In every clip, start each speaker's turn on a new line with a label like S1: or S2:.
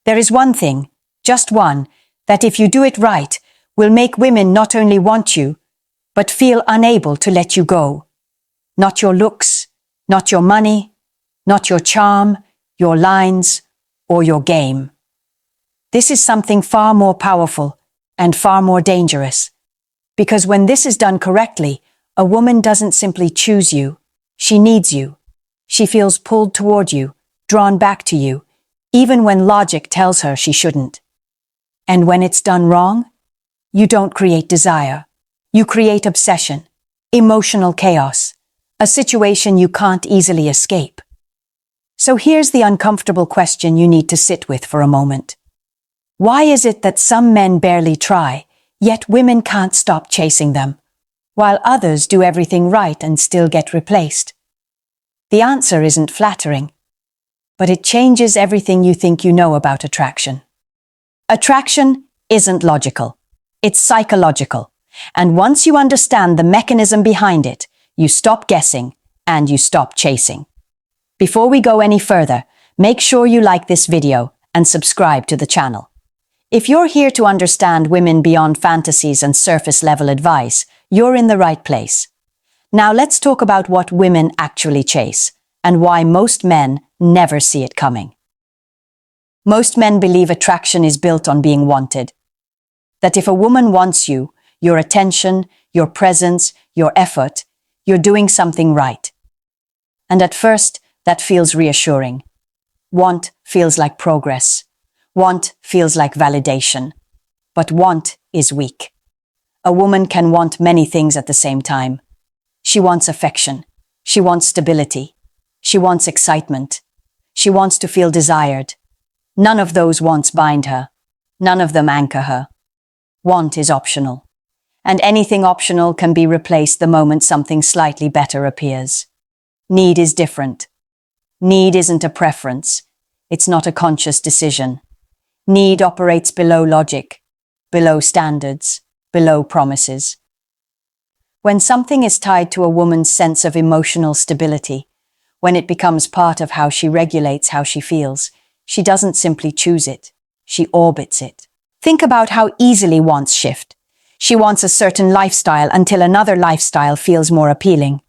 S1: There is one thing, just one, that if you do it right, will make women not only want you, but feel unable to let you go. Not your looks, not your money, not your charm, your lines, or your game. This is something far more powerful and far more dangerous. Because when this is done correctly, a woman doesn't simply choose you. She needs you. She feels pulled toward you, drawn back to you, even when logic tells her she shouldn't. And when it's done wrong, you don't create desire. You create obsession, emotional chaos, a situation you can't easily escape. So here's the uncomfortable question you need to sit with for a moment. Why is it that some men barely try, yet women can't stop chasing them, while others do everything right and still get replaced? The answer isn't flattering, but it changes everything you think you know about attraction. Attraction isn't logical. It's psychological. And once you understand the mechanism behind it, you stop guessing and you stop chasing. Before we go any further, make sure you like this video and subscribe to the channel. If you're here to understand women beyond fantasies and surface-level advice, you're in the right place. Now let's talk about what women actually chase and why most men never see it coming. Most men believe attraction is built on being wanted. That if a woman wants you, your attention, your presence, your effort, you're doing something right. And at first, that feels reassuring. Want feels like progress. Want feels like validation. But want is weak. A woman can want many things at the same time. She wants affection. She wants stability. She wants excitement. She wants to feel desired. None of those wants bind her. None of them anchor her. Want is optional. And anything optional can be replaced the moment something slightly better appears. Need is different. Need isn't a preference. It's not a conscious decision. Need operates below logic, below standards, below promises. When something is tied to a woman's sense of emotional stability, when it becomes part of how she regulates how she feels, she doesn't simply choose it, she orbits it. Think about how easily wants shift. She wants a certain lifestyle until another lifestyle feels more appealing.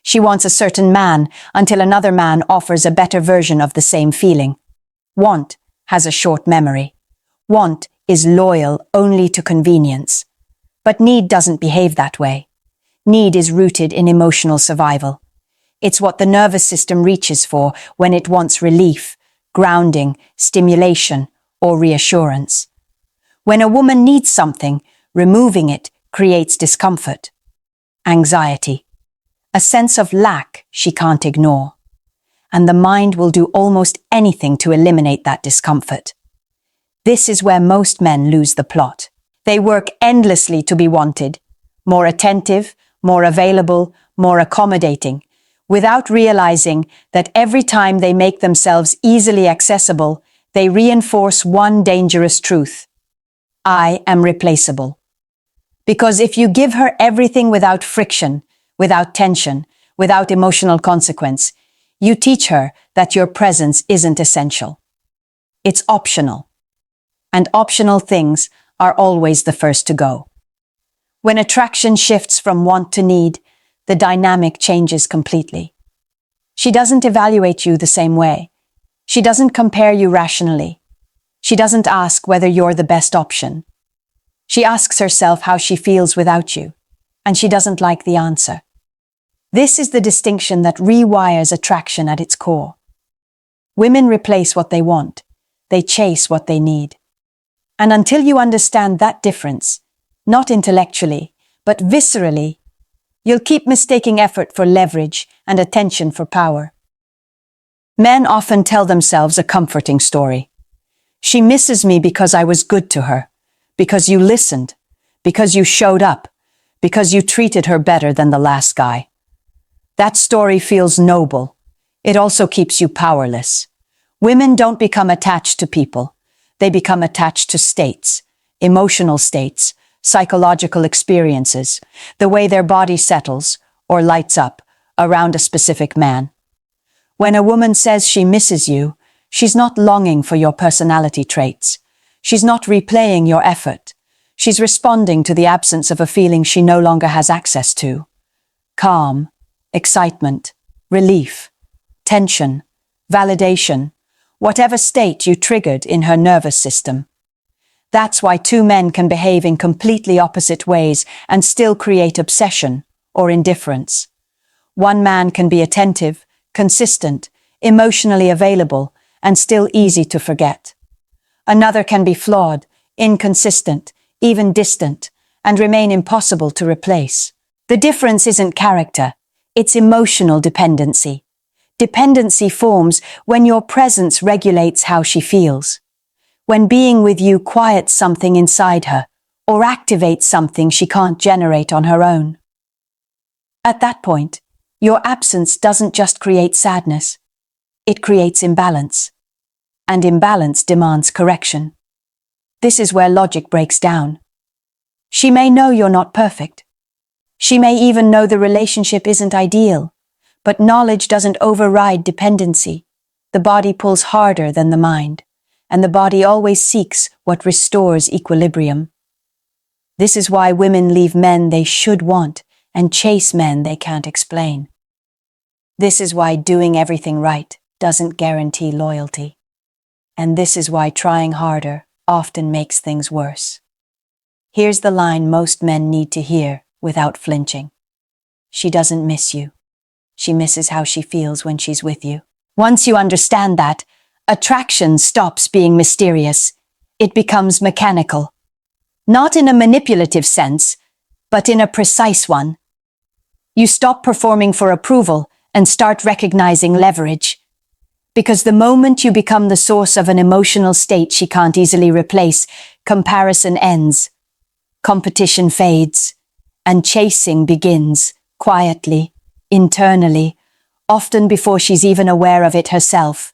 S1: She wants a certain man until another man offers a better version of the same feeling. Want has a short memory. Want is loyal only to convenience. But need doesn't behave that way. Need is rooted in emotional survival. It's what the nervous system reaches for when it wants relief, grounding, stimulation, or reassurance. When a woman needs something, removing it creates discomfort, anxiety, a sense of lack she can't ignore. And the mind will do almost anything to eliminate that discomfort. This is where most men lose the plot. They work endlessly to be wanted, more attentive, more available, more accommodating, without realizing that every time they make themselves easily accessible, they reinforce one dangerous truth. I am replaceable. Because if you give her everything without friction, without tension, without emotional consequence, you teach her that your presence isn't essential. It's optional. And optional things are always the first to go. When attraction shifts from want to need, the dynamic changes completely. She doesn't evaluate you the same way. She doesn't compare you rationally. She doesn't ask whether you're the best option. She asks herself how she feels without you, and she doesn't like the answer. This is the distinction that rewires attraction at its core. Women replace what they want. They chase what they need. And until you understand that difference, not intellectually, but viscerally, you'll keep mistaking effort for leverage and attention for power. Men often tell themselves a comforting story. She misses me because I was good to her, because you listened, because you showed up, because you treated her better than the last guy. That story feels noble. It also keeps you powerless. Women don't become attached to people. They become attached to states, emotional states, psychological experiences, the way their body settles or lights up around a specific man. When a woman says she misses you, She's not longing for your personality traits. She's not replaying your effort. She's responding to the absence of a feeling she no longer has access to. Calm, excitement, relief, tension, validation, whatever state you triggered in her nervous system. That's why two men can behave in completely opposite ways and still create obsession or indifference. One man can be attentive, consistent, emotionally available, and still easy to forget. Another can be flawed, inconsistent, even distant, and remain impossible to replace. The difference isn't character, it's emotional dependency. Dependency forms when your presence regulates how she feels. When being with you quiets something inside her, or activates something she can't generate on her own. At that point, your absence doesn't just create sadness, it creates imbalance. And imbalance demands correction. This is where logic breaks down. She may know you're not perfect. She may even know the relationship isn't ideal, but knowledge doesn't override dependency. The body pulls harder than the mind, and the body always seeks what restores equilibrium. This is why women leave men they should want and chase men they can't explain. This is why doing everything right doesn't guarantee loyalty. And this is why trying harder often makes things worse. Here's the line most men need to hear without flinching. She doesn't miss you. She misses how she feels when she's with you. Once you understand that, attraction stops being mysterious. It becomes mechanical. Not in a manipulative sense, but in a precise one. You stop performing for approval and start recognizing leverage. Because the moment you become the source of an emotional state she can't easily replace, comparison ends, competition fades, and chasing begins, quietly, internally, often before she's even aware of it herself.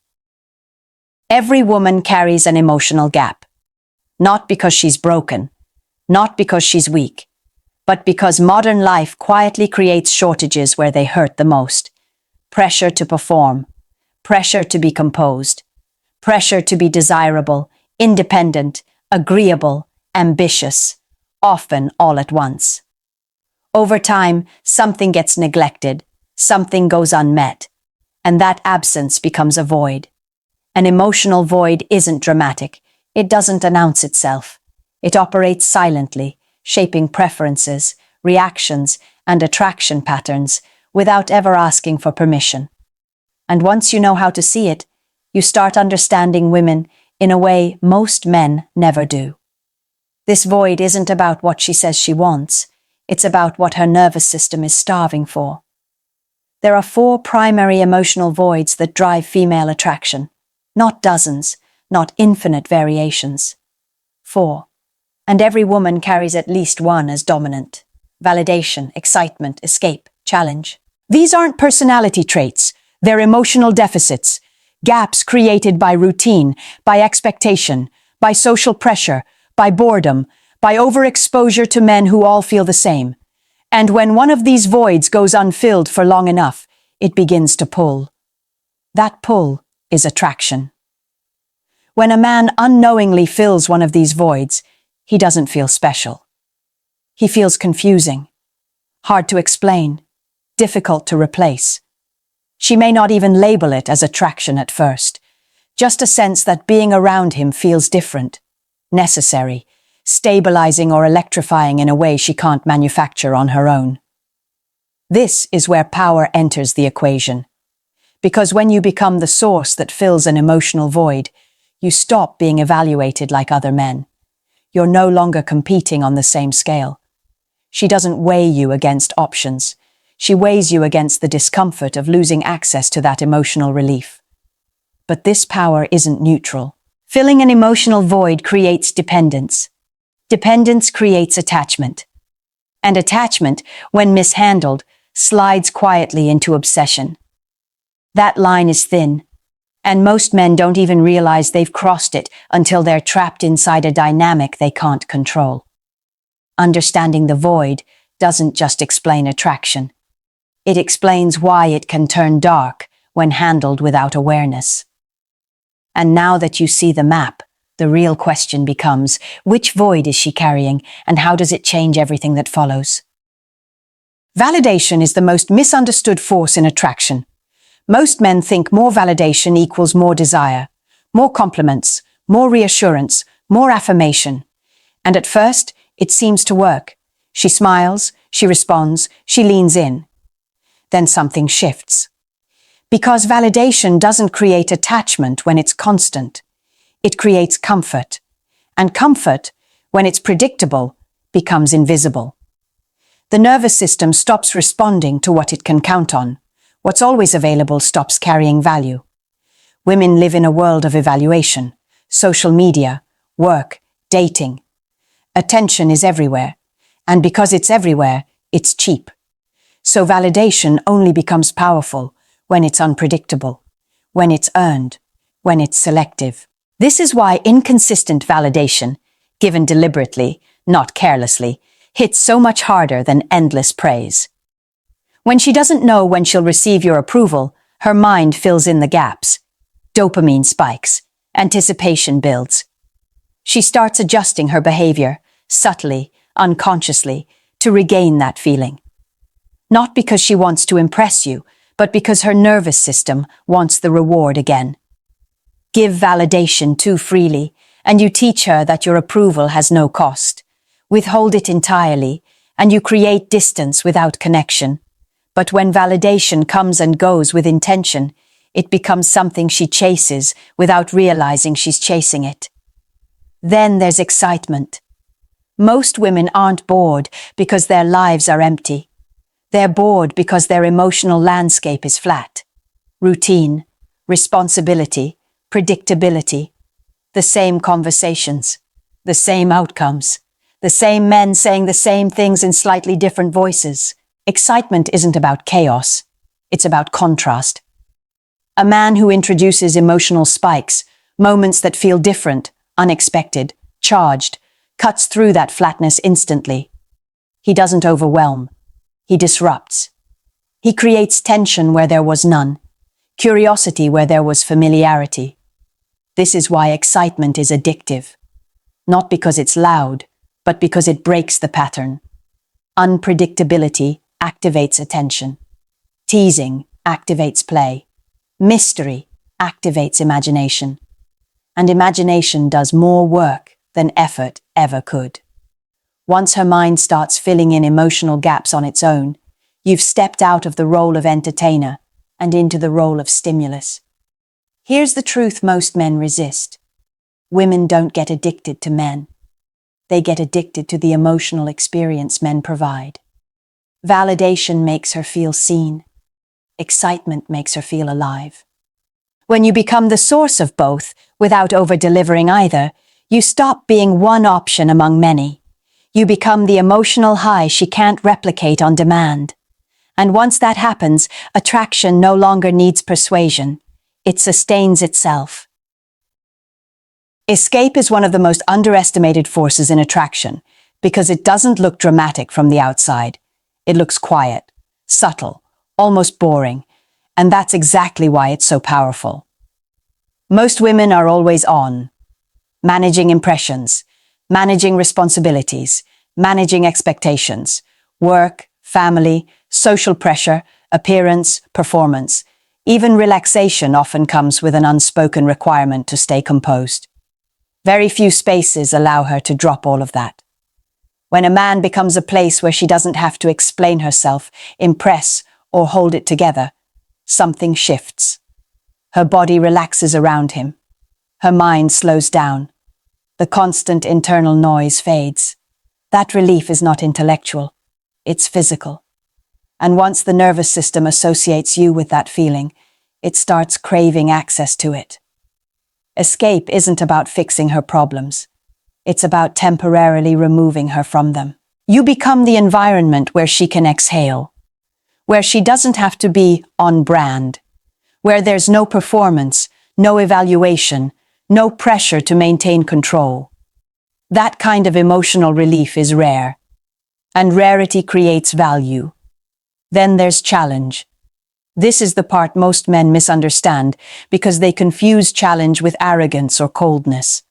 S1: Every woman carries an emotional gap. Not because she's broken, not because she's weak, but because modern life quietly creates shortages where they hurt the most. Pressure to perform, pressure to be composed, pressure to be desirable, independent, agreeable, ambitious, often all at once. Over time, something gets neglected, something goes unmet, and that absence becomes a void. An emotional void isn't dramatic. It doesn't announce itself. It operates silently, shaping preferences, reactions, and attraction patterns without ever asking for permission. And once you know how to see it, you start understanding women in a way most men never do. This void isn't about what she says she wants. It's about what her nervous system is starving for. There are 4 primary emotional voids that drive female attraction. Not dozens, not infinite variations. 4. And every woman carries at least one as dominant. Validation, excitement, escape, challenge. These aren't personality traits. They're emotional deficits, gaps created by routine, by expectation, by social pressure, by boredom, by overexposure to men who all feel the same. And when one of these voids goes unfilled for long enough, it begins to pull. That pull is attraction. When a man unknowingly fills one of these voids, he doesn't feel special. He feels confusing, hard to explain, difficult to replace. She may not even label it as attraction at first, just a sense that being around him feels different, necessary, stabilizing or electrifying in a way she can't manufacture on her own. This is where power enters the equation. Because when you become the source that fills an emotional void, you stop being evaluated like other men. You're no longer competing on the same scale. She doesn't weigh you against options. She weighs you against the discomfort of losing access to that emotional relief. But this power isn't neutral. Filling an emotional void creates dependence. Dependence creates attachment. And attachment, when mishandled, slides quietly into obsession. That line is thin, and most men don't even realize they've crossed it until they're trapped inside a dynamic they can't control. Understanding the void doesn't just explain attraction. It explains why it can turn dark when handled without awareness. And now that you see the map, the real question becomes, which void is she carrying, and how does it change everything that follows? Validation is the most misunderstood force in attraction. Most men think more validation equals more desire, more compliments, more reassurance, more affirmation. And at first, it seems to work. She smiles, she responds, she leans in. Then something shifts. Because validation doesn't create attachment when it's constant. It creates comfort. And comfort, when it's predictable, becomes invisible. The nervous system stops responding to what it can count on. What's always available stops carrying value. Women live in a world of evaluation, social media, work, dating. Attention is everywhere, and because it's everywhere, it's cheap. So validation only becomes powerful when it's unpredictable, when it's earned, when it's selective. This is why inconsistent validation, given deliberately, not carelessly, hits so much harder than endless praise. When she doesn't know when she'll receive your approval, her mind fills in the gaps. Dopamine spikes, anticipation builds. She starts adjusting her behavior, subtly, unconsciously, to regain that feeling. Not because she wants to impress you, but because her nervous system wants the reward again. Give validation too freely, and you teach her that your approval has no cost. Withhold it entirely, and you create distance without connection. But when validation comes and goes with intention, it becomes something she chases without realizing she's chasing it. Then there's excitement. Most women aren't bored because their lives are empty. They're bored because their emotional landscape is flat. Routine, responsibility, predictability. The same conversations, the same outcomes, the same men saying the same things in slightly different voices. Excitement isn't about chaos, it's about contrast. A man who introduces emotional spikes, moments that feel different, unexpected, charged, cuts through that flatness instantly. He doesn't overwhelm. He disrupts. He creates tension where there was none, curiosity where there was familiarity. This is why excitement is addictive. Not because it's loud, but because it breaks the pattern. Unpredictability activates attention. Teasing activates play. Mystery activates imagination. And imagination does more work than effort ever could. Once her mind starts filling in emotional gaps on its own, you've stepped out of the role of entertainer and into the role of stimulus. Here's the truth most men resist. Women don't get addicted to men. They get addicted to the emotional experience men provide. Validation makes her feel seen. Excitement makes her feel alive. When you become the source of both, without over-delivering either, you stop being one option among many. You become the emotional high she can't replicate on demand. And once that happens, attraction no longer needs persuasion. It sustains itself. Escape is one of the most underestimated forces in attraction because it doesn't look dramatic from the outside. It looks quiet, subtle, almost boring, and that's exactly why it's so powerful. Most women are always on, managing impressions, managing responsibilities, managing expectations, work, family, social pressure, appearance, performance. Even relaxation often comes with an unspoken requirement to stay composed. Very few spaces allow her to drop all of that. When a man becomes a place where she doesn't have to explain herself, impress, or hold it together, something shifts. Her body relaxes around him. Her mind slows down. The constant internal noise fades. That relief is not intellectual. It's physical. And once the nervous system associates you with that feeling, it starts craving access to it. Escape isn't about fixing her problems. It's about temporarily removing her from them. You become the environment where she can exhale, where she doesn't have to be on brand, where there's no performance, no evaluation, no pressure to maintain control. That kind of emotional relief is rare, and rarity creates value. Then there's challenge. This is the part most men misunderstand because they confuse challenge with arrogance or coldness.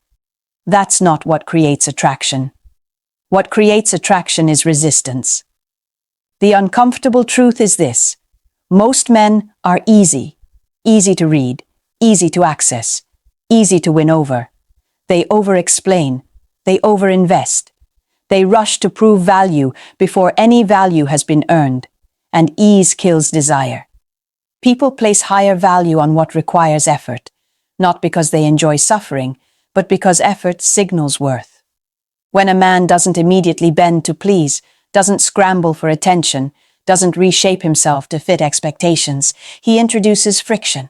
S1: That's not what creates attraction. What creates attraction is resistance. The uncomfortable truth is this: most men are easy to read, easy to access, easy to win over. They over-explain, they over-invest. They rush to prove value before any value has been earned, and ease kills desire. People place higher value on what requires effort, not because they enjoy suffering, but because effort signals worth. When a man doesn't immediately bend to please, doesn't scramble for attention, doesn't reshape himself to fit expectations, he introduces friction,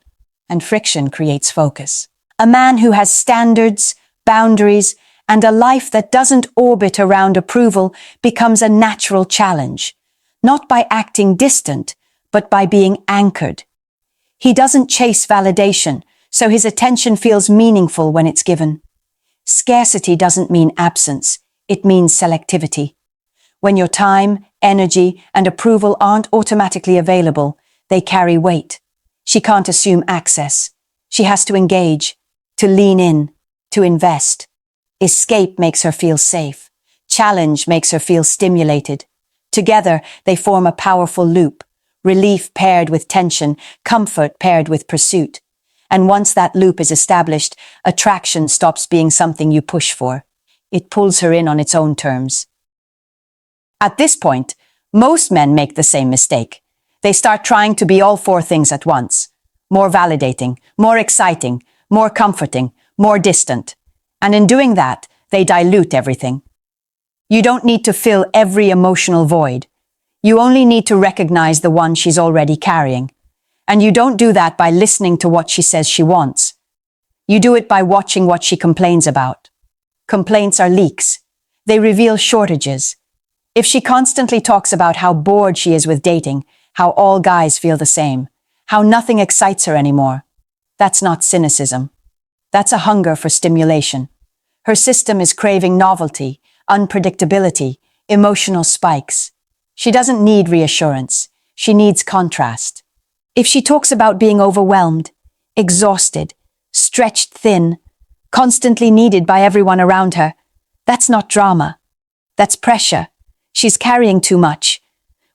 S1: and friction creates focus. A man who has standards, boundaries, and a life that doesn't orbit around approval becomes a natural challenge, not by acting distant, but by being anchored. He doesn't chase validation, so his attention feels meaningful when it's given. Scarcity doesn't mean absence, it means selectivity. When your time, energy, and approval aren't automatically available, they carry weight. She can't assume access. She has to engage, to lean in, to invest. Escape makes her feel safe. Challenge makes her feel stimulated. Together, they form a powerful loop. Relief paired with tension, comfort paired with pursuit. And once that loop is established, attraction stops being something you push for. It pulls her in on its own terms. At this point, most men make the same mistake. They start trying to be all four things at once. More validating, more exciting, more comforting, more distant. And in doing that, they dilute everything. You don't need to fill every emotional void. You only need to recognize the one she's already carrying. And you don't do that by listening to what she says she wants. You do it by watching what she complains about. Complaints are leaks. They reveal shortages. If she constantly talks about how bored she is with dating, how all guys feel the same, how nothing excites her anymore, that's not cynicism. That's a hunger for stimulation. Her system is craving novelty, unpredictability, emotional spikes. She doesn't need reassurance. She needs contrast. If she talks about being overwhelmed, exhausted, stretched thin, constantly needed by everyone around her, that's not drama. That's pressure. She's carrying too much.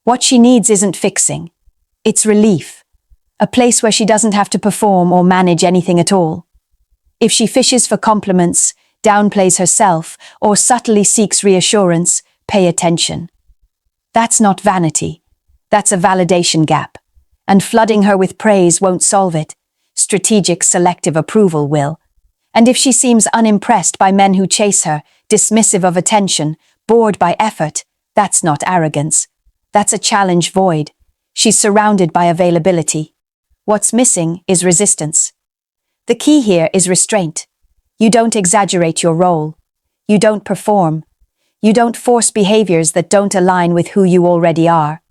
S1: What she needs isn't fixing. It's relief. A place where she doesn't have to perform or manage anything at all. If she fishes for compliments, downplays herself, or subtly seeks reassurance, pay attention. That's not vanity. That's a validation gap. And flooding her with praise won't solve it. Strategic, selective approval will. And if she seems unimpressed by men who chase her, dismissive of attention, bored by effort, that's not arrogance. That's a challenge void. She's surrounded by availability. What's missing is resistance. The key here is restraint. You don't exaggerate your role. You don't perform. You don't force behaviors that don't align with who you already are.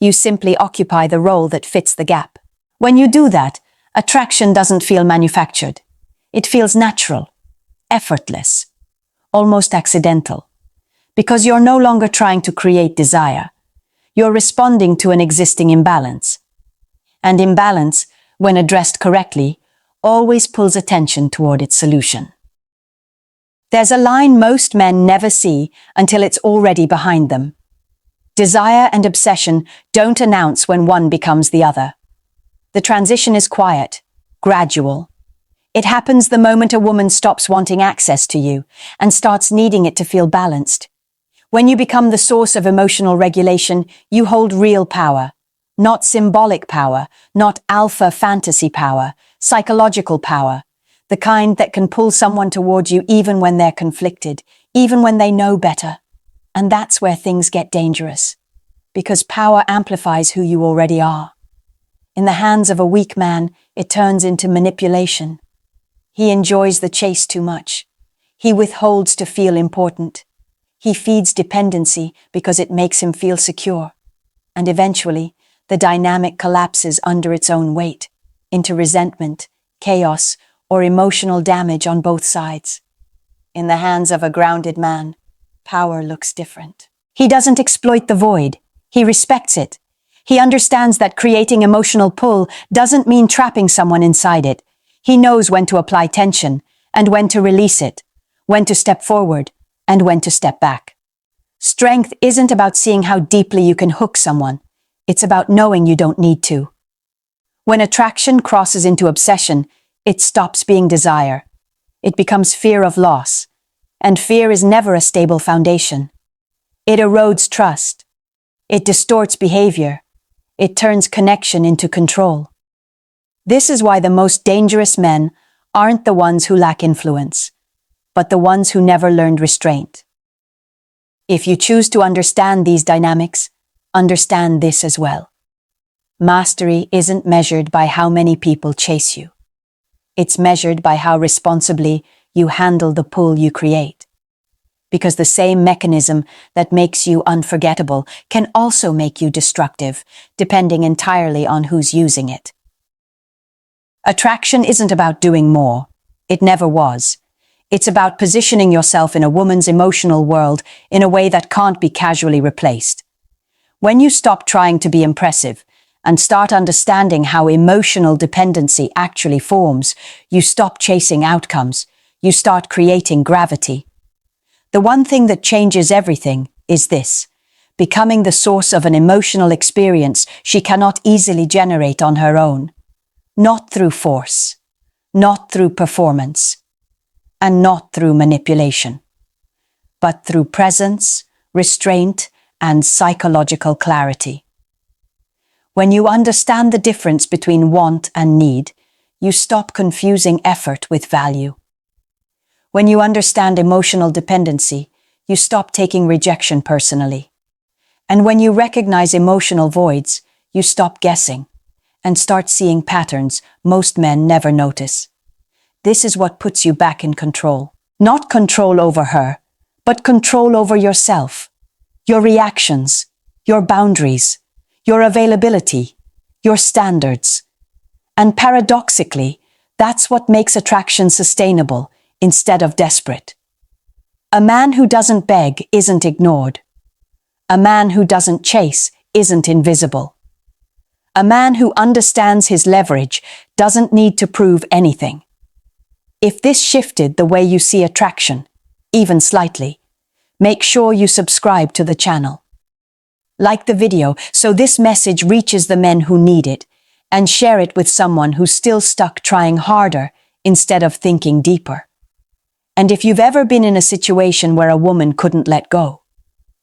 S1: You simply occupy the role that fits the gap. When you do that, attraction doesn't feel manufactured. It feels natural, effortless, almost accidental. Because you're no longer trying to create desire. You're responding to an existing imbalance. And imbalance, when addressed correctly, always pulls attention toward its solution. There's a line most men never see until it's already behind them. Desire and obsession don't announce when one becomes the other. The transition is quiet, gradual. It happens the moment a woman stops wanting access to you and starts needing it to feel balanced. When you become the source of emotional regulation, you hold real power. Not symbolic power, not alpha fantasy power, psychological power, the kind that can pull someone towards you even when they're conflicted, even when they know better. And that's where things get dangerous, because power amplifies who you already are. In the hands of a weak man, it turns into manipulation. He enjoys the chase too much. He withholds to feel important. He feeds dependency because it makes him feel secure. And eventually, the dynamic collapses under its own weight, into resentment, chaos, or emotional damage on both sides. In the hands of a grounded man, power looks different. He doesn't exploit the void. He respects it. He understands that creating emotional pull doesn't mean trapping someone inside it. He knows when to apply tension and when to release it, when to step forward and when to step back. Strength isn't about seeing how deeply you can hook someone. It's about knowing you don't need to. When attraction crosses into obsession, it stops being desire. It becomes fear of loss, and fear is never a stable foundation. It erodes trust. It distorts behavior. It turns connection into control. This is why the most dangerous men aren't the ones who lack influence, but the ones who never learned restraint. If you choose to understand these dynamics, understand this as well. Mastery isn't measured by how many people chase you. It's measured by how responsibly you handle the pull you create. Because the same mechanism that makes you unforgettable can also make you destructive, depending entirely on who's using it. Attraction isn't about doing more. It never was. It's about positioning yourself in a woman's emotional world in a way that can't be casually replaced. When you stop trying to be impressive and start understanding how emotional dependency actually forms, you stop chasing outcomes. You start creating gravity. The one thing that changes everything is this: becoming the source of an emotional experience she cannot easily generate on her own. Not through force, not through performance, and not through manipulation, but through presence, restraint, and psychological clarity. When you understand the difference between want and need, you stop confusing effort with value. When you understand emotional dependency, you stop taking rejection personally. And when you recognize emotional voids, you stop guessing and start seeing patterns most men never notice. This is what puts you back in control. Not control over her, but control over yourself, your reactions, your boundaries, your availability, your standards. And paradoxically, that's what makes attraction sustainable instead of desperate. A man who doesn't beg isn't ignored. A man who doesn't chase isn't invisible. A man who understands his leverage doesn't need to prove anything. If this shifted the way you see attraction, even slightly, make sure you subscribe to the channel. Like the video so this message reaches the men who need it, and share it with someone who's still stuck trying harder instead of thinking deeper. And if you've ever been in a situation where a woman couldn't let go,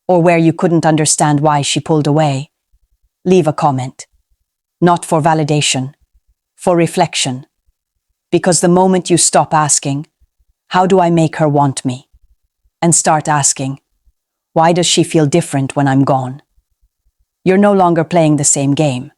S1: or where you couldn't understand why she pulled away, leave a comment. Not for validation, for reflection. Because the moment you stop asking, how do I make her want me? And start asking, why does she feel different when I'm gone? You're no longer playing the same game.